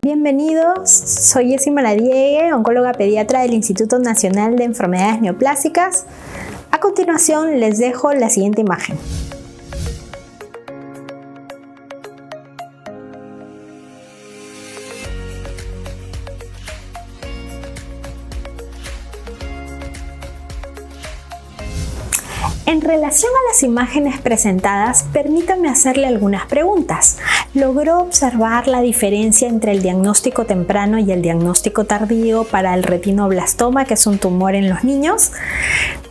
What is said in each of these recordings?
Bienvenidos, soy Jessie Maradiegue, oncóloga pediatra del Instituto Nacional de Enfermedades Neoplásicas. A continuación les dejo la siguiente imagen. En relación a las imágenes presentadas, permítanme hacerle algunas preguntas. ¿Logró observar la diferencia entre el diagnóstico temprano y el diagnóstico tardío para el retinoblastoma, que es un tumor en los niños?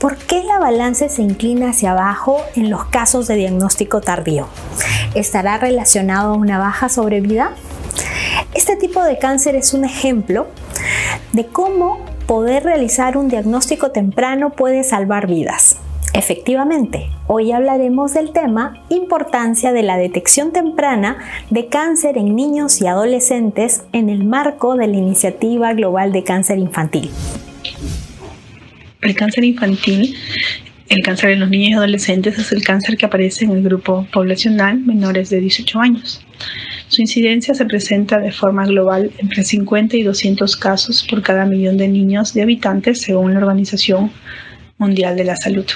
¿Por qué la balanza se inclina hacia abajo en los casos de diagnóstico tardío? ¿Estará relacionado a una baja sobrevida? Este tipo de cáncer es un ejemplo de cómo poder realizar un diagnóstico temprano puede salvar vidas. Efectivamente, hoy hablaremos del tema importancia de la detección temprana de cáncer en niños y adolescentes en el marco de la Iniciativa Global de Cáncer Infantil. El cáncer infantil, el cáncer en los niños y adolescentes, es el cáncer que aparece en el grupo poblacional menores de 18 años. Su incidencia se presenta de forma global entre 50 y 200 casos por cada millón de niños y habitantes, según la Organización Mundial de la Salud.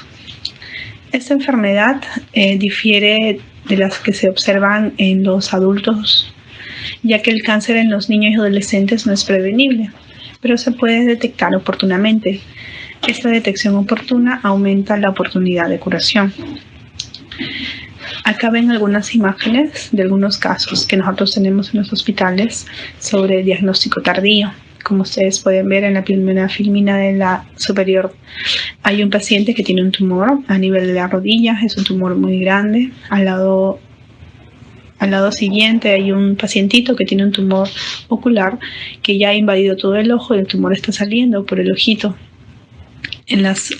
Esta enfermedad difiere de las que se observan en los adultos, ya que el cáncer en los niños y adolescentes no es prevenible, pero se puede detectar oportunamente. Esta detección oportuna aumenta la oportunidad de curación. Acá ven algunas imágenes de algunos casos que nosotros tenemos en los hospitales sobre diagnóstico tardío. Como ustedes pueden ver en la primera filmina de la superior, hay un paciente que tiene un tumor a nivel de la rodilla, es un tumor muy grande. Al lado siguiente hay un pacientito que tiene un tumor ocular que ya ha invadido todo el ojo y el tumor está saliendo por el ojito. En las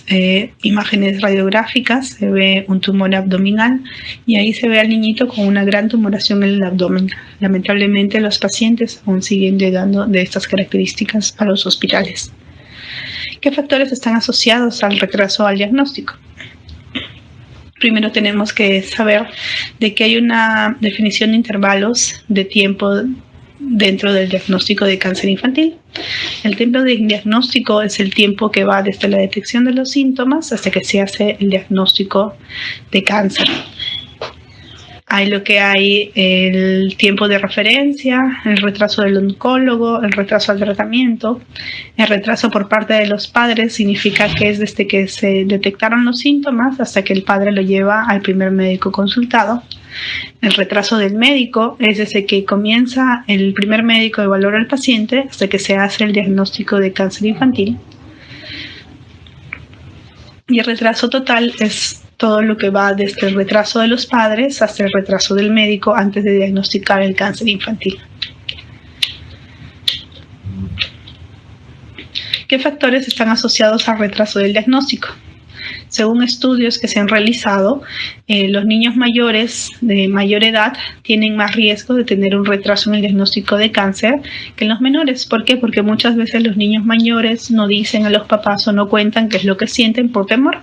imágenes radiográficas se ve un tumor abdominal y ahí se ve al niñito con una gran tumoración en el abdomen. Lamentablemente los pacientes aún siguen llegando de estas características a los hospitales. ¿Qué factores están asociados al retraso al diagnóstico? Primero tenemos que saber de que hay una definición de intervalos de tiempo dentro del diagnóstico de cáncer infantil. El tiempo de diagnóstico es el tiempo que va desde la detección de los síntomas hasta que se hace el diagnóstico de cáncer. Hay el tiempo de referencia, el retraso del oncólogo, el retraso al tratamiento. El retraso por parte de los padres significa que es desde que se detectaron los síntomas hasta que el padre lo lleva al primer médico consultado. El retraso del médico es desde que comienza el primer médico a evaluar al paciente hasta que se hace el diagnóstico de cáncer infantil. Y el retraso total es todo lo que va desde el retraso de los padres hasta el retraso del médico antes de diagnosticar el cáncer infantil. ¿Qué factores están asociados al retraso del diagnóstico? Según estudios que se han realizado, los niños mayores de mayor edad tienen más riesgo de tener un retraso en el diagnóstico de cáncer que los menores. ¿Por qué? Porque muchas veces los niños mayores no dicen a los papás o no cuentan qué es lo que sienten por temor.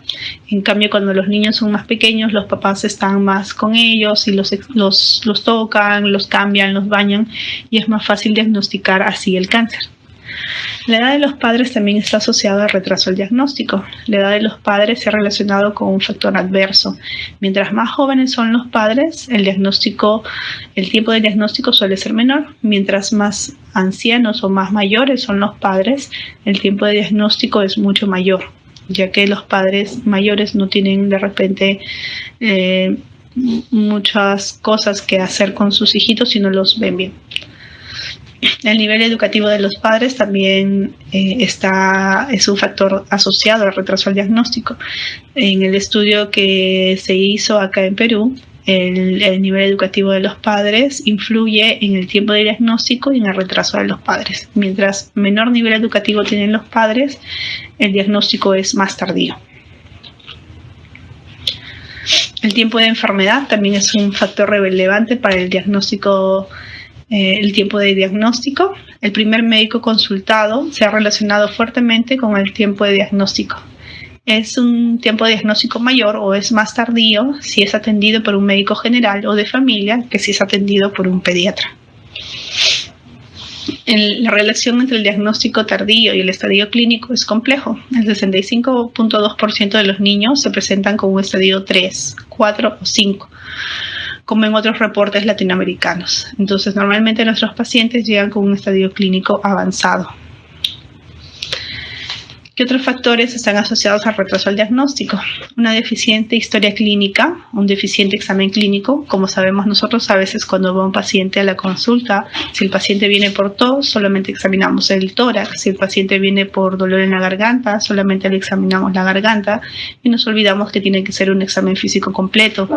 En cambio, cuando los niños son más pequeños, los papás están más con ellos y los tocan, los cambian, los bañan y es más fácil diagnosticar así el cáncer. La edad de los padres también está asociada al retraso del diagnóstico. La edad de los padres se ha relacionado con un factor adverso. Mientras más jóvenes son los padres, el tiempo de diagnóstico suele ser menor. Mientras más ancianos o más mayores son los padres, el tiempo de diagnóstico es mucho mayor, ya que los padres mayores no tienen de repente muchas cosas que hacer con sus hijitos y no los ven bien. El nivel educativo de los padres también es un factor asociado al retraso al diagnóstico. En el estudio que se hizo acá en Perú, el nivel educativo de los padres influye en el tiempo de diagnóstico y en el retraso de los padres. Mientras menor nivel educativo tienen los padres, el diagnóstico es más tardío. El tiempo de enfermedad también es un factor relevante para el diagnóstico. El tiempo de diagnóstico, el primer médico consultado se ha relacionado fuertemente con el tiempo de diagnóstico. Es un tiempo de diagnóstico mayor o es más tardío si es atendido por un médico general o de familia que si es atendido por un pediatra. La relación entre el diagnóstico tardío y el estadio clínico es complejo. El 65.2% de los niños se presentan con un estadio 3, 4 o 5, como en otros reportes latinoamericanos. Entonces, normalmente nuestros pacientes llegan con un estadio clínico avanzado. ¿Qué otros factores están asociados al retraso del diagnóstico? Una deficiente historia clínica, un deficiente examen clínico. Como sabemos nosotros, a veces cuando va un paciente a la consulta, si el paciente viene por tos, solamente examinamos el tórax. Si el paciente viene por dolor en la garganta, solamente le examinamos la garganta y nos olvidamos que tiene que ser un examen físico completo,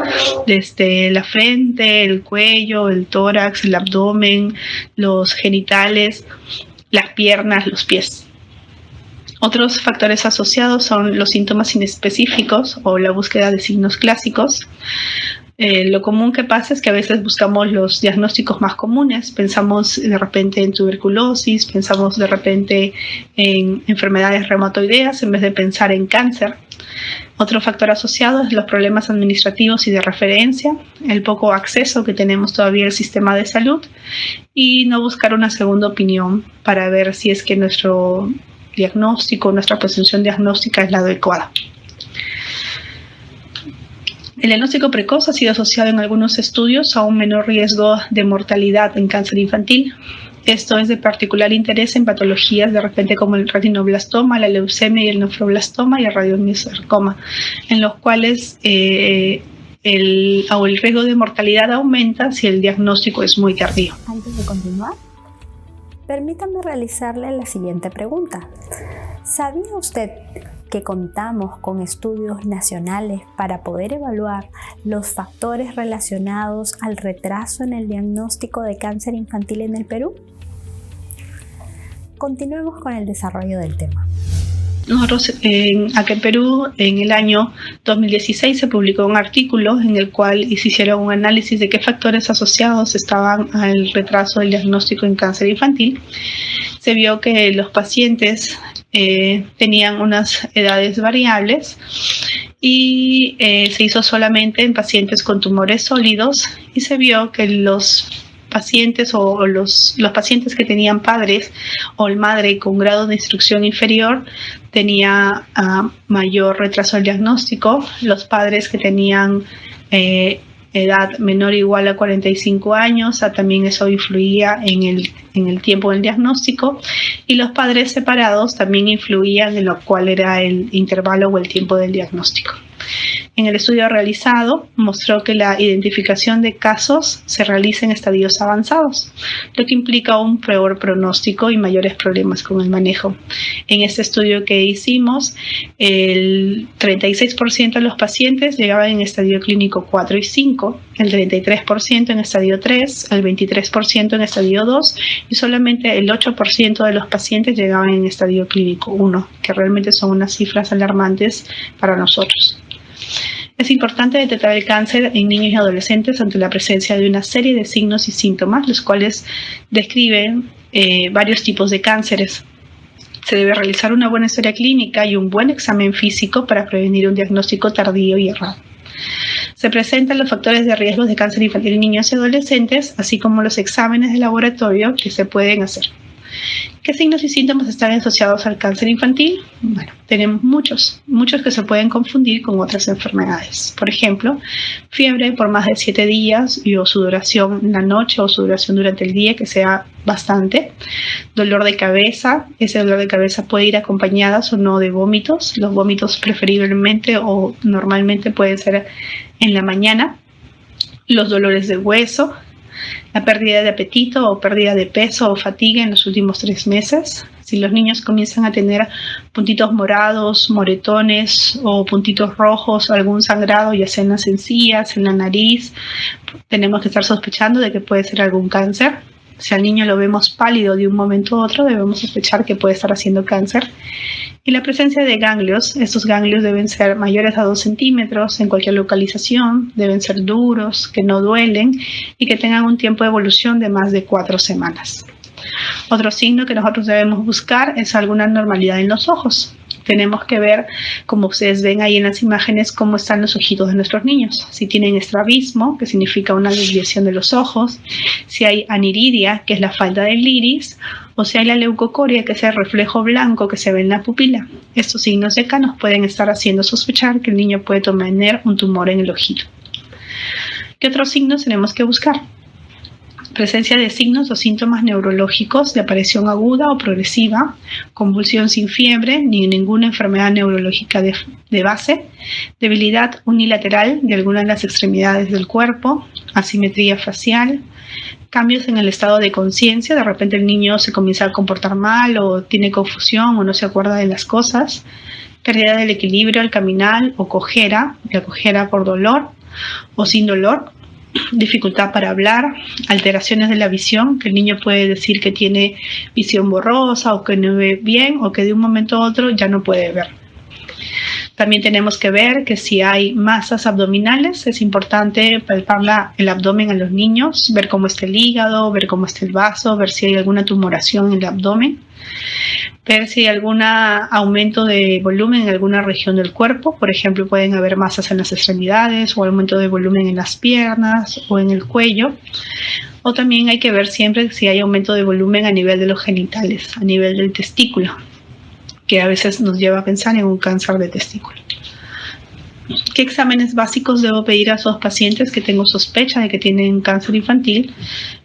desde la frente, el cuello, el tórax, el abdomen, los genitales, las piernas, los pies. Otros factores asociados son los síntomas inespecíficos o la búsqueda de signos clásicos. Lo común que pasa es que a veces buscamos los diagnósticos más comunes. Pensamos de repente en tuberculosis, pensamos de repente en enfermedades reumatoideas en vez de pensar en cáncer. Otro factor asociado es los problemas administrativos y de referencia, el poco acceso que tenemos todavía al sistema de salud y no buscar una segunda opinión para ver si es que nuestro diagnóstico, nuestra presunción diagnóstica es la adecuada. El diagnóstico precoz ha sido asociado en algunos estudios a un menor riesgo de mortalidad en cáncer infantil. Esto es de particular interés en patologías de repente como el retinoblastoma, la leucemia y el nefroblastoma y el radiomiosarcoma, en los cuales el riesgo de mortalidad aumenta si el diagnóstico es muy tardío. Antes de continuar, permítame realizarle la siguiente pregunta. ¿Sabía usted que contamos con estudios nacionales para poder evaluar los factores relacionados al retraso en el diagnóstico de cáncer infantil en el Perú? Continuemos con el desarrollo del tema. Nosotros aquí en Perú, en el año 2016, se publicó un artículo en el cual se hicieron un análisis de qué factores asociados estaban al retraso del diagnóstico en cáncer infantil. Se vio que los pacientes tenían unas edades variables y se hizo solamente en pacientes con tumores sólidos y se vio que los pacientes o los pacientes que tenían padres o el madre con grado de instrucción inferior tenía mayor retraso del diagnóstico. Los padres que tenían edad menor o igual a 45 años, también eso influía en el tiempo del diagnóstico, y los padres separados también influían en lo cual era el intervalo o el tiempo del diagnóstico. En el estudio realizado mostró que la identificación de casos se realiza en estadios avanzados, lo que implica un peor pronóstico y mayores problemas con el manejo. En este estudio que hicimos, el 36% de los pacientes llegaban en estadio clínico 4 y 5, el 33% en estadio 3, el 23% en estadio 2 y solamente el 8% de los pacientes llegaban en estadio clínico 1, que realmente son unas cifras alarmantes para nosotros. Es importante detectar el cáncer en niños y adolescentes ante la presencia de una serie de signos y síntomas, los cuales describen varios tipos de cánceres. Se debe realizar una buena historia clínica y un buen examen físico para prevenir un diagnóstico tardío y errado. Se presentan los factores de riesgo de cáncer infantil en niños y adolescentes, así como los exámenes de laboratorio que se pueden hacer. ¿Qué signos y síntomas están asociados al cáncer infantil? Bueno, tenemos muchos que se pueden confundir con otras enfermedades. Por ejemplo, fiebre por más de 7 días o sudoración en la noche o sudoración durante el día que sea bastante. Dolor de cabeza, ese dolor de cabeza puede ir acompañadas o no de vómitos. Los vómitos preferiblemente o normalmente pueden ser en la mañana. Los dolores de hueso, la pérdida de apetito o pérdida de peso o fatiga en los últimos 3 meses. Si los niños comienzan a tener puntitos morados, moretones o puntitos rojos o algún sangrado, ya sea en las encías, en la nariz, tenemos que estar sospechando de que puede ser algún cáncer. Si al niño lo vemos pálido de un momento a otro, debemos sospechar que puede estar haciendo cáncer. Y la presencia de ganglios, estos ganglios deben ser mayores a 2 centímetros en cualquier localización, deben ser duros, que no duelen y que tengan un tiempo de evolución de más de 4 semanas. Otro signo que nosotros debemos buscar es alguna anormalidad en los ojos. tenemos que ver, como ustedes ven ahí en las imágenes, cómo están los ojitos de nuestros niños. Si tienen estrabismo, que significa una desviación de los ojos, si hay aniridia, que es la falta del iris, o si hay la leucocoria, que es el reflejo blanco que se ve en la pupila. Estos signos de acá nos pueden estar haciendo sospechar que el niño puede tener un tumor en el ojito. ¿Qué otros signos tenemos que buscar? Presencia de signos o síntomas neurológicos de aparición aguda o progresiva, convulsión sin fiebre ni ninguna enfermedad neurológica de base, debilidad unilateral de alguna de las extremidades del cuerpo, asimetría facial, cambios en el estado de conciencia, de repente el niño se comienza a comportar mal o tiene confusión o no se acuerda de las cosas, pérdida del equilibrio al caminar o cojera, la cojera por dolor o sin dolor, dificultad para hablar, alteraciones de la visión, que el niño puede decir que tiene visión borrosa o que no ve bien o que de un momento a otro ya no puede ver. También tenemos que ver que si hay masas abdominales, es importante palpar el abdomen a los niños, ver cómo está el hígado, ver cómo está el vaso, ver si hay alguna tumoración en el abdomen, ver si hay algún aumento de volumen en alguna región del cuerpo. Por ejemplo, pueden haber masas en las extremidades o aumento de volumen en las piernas o en el cuello. O también hay que ver siempre si hay aumento de volumen a nivel de los genitales, a nivel del testículo, que a veces nos lleva a pensar en un cáncer de testículo. ¿Qué exámenes básicos debo pedir a esos pacientes que tengo sospecha de que tienen cáncer infantil?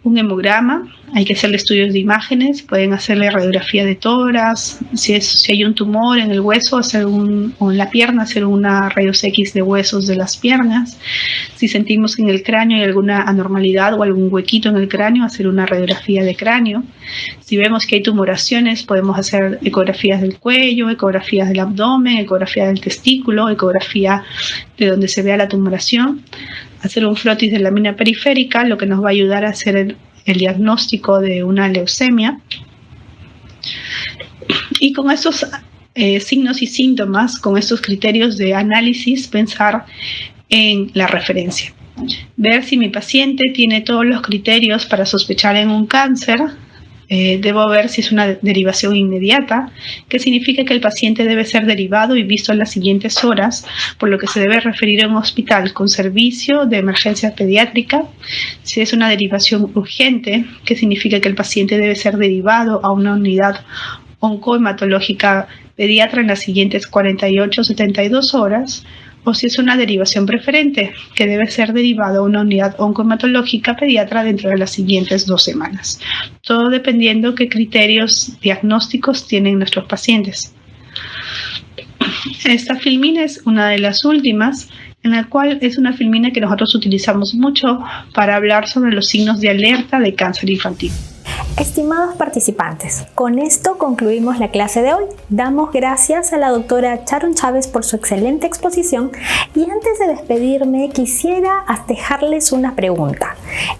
Un hemograma, hay que hacerle estudios de imágenes, pueden hacerle radiografía de tórax, si hay un tumor en el hueso o en la pierna, hacer una rayos X de huesos de las piernas. Si sentimos que en el cráneo hay alguna anormalidad o algún huequito en el cráneo, hacer una radiografía de cráneo. Si vemos que hay tumoraciones, podemos hacer ecografías del cuello, ecografías del abdomen, ecografía del testículo, ecografía de donde se vea la tumoración. Hacer un frotis de lámina periférica, lo que nos va a ayudar a hacer el diagnóstico de una leucemia. Y con esos signos y síntomas, con estos criterios de análisis, pensar en la referencia. Ver si mi paciente tiene todos los criterios para sospechar en un cáncer. Debo ver si es una derivación inmediata, que significa que el paciente debe ser derivado y visto en las siguientes horas, por lo que se debe referir a un hospital con servicio de emergencia pediátrica. Si es una derivación urgente, que significa que el paciente debe ser derivado a una unidad oncohematológica pediatra en las siguientes 48-72 horas, o si es una derivación preferente, que debe ser derivado a una unidad oncohematológica pediatra dentro de las siguientes 2 semanas. Todo dependiendo qué criterios diagnósticos tienen nuestros pacientes. Esta filmina es una de las últimas, en la cual es una filmina que nosotros utilizamos mucho para hablar sobre los signos de alerta de cáncer infantil. Estimados participantes, con esto concluimos la clase de hoy. Damos gracias a la doctora Sharon Chávez por su excelente exposición y antes de despedirme quisiera dejarles una pregunta.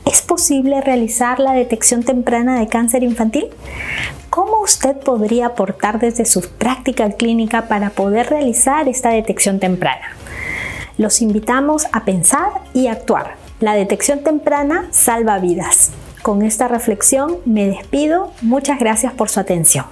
¿Es posible realizar la detección temprana de cáncer infantil? ¿Cómo usted podría aportar desde su práctica clínica para poder realizar esta detección temprana? Los invitamos a pensar y actuar. La detección temprana salva vidas. Con esta reflexión me despido. Muchas gracias por su atención.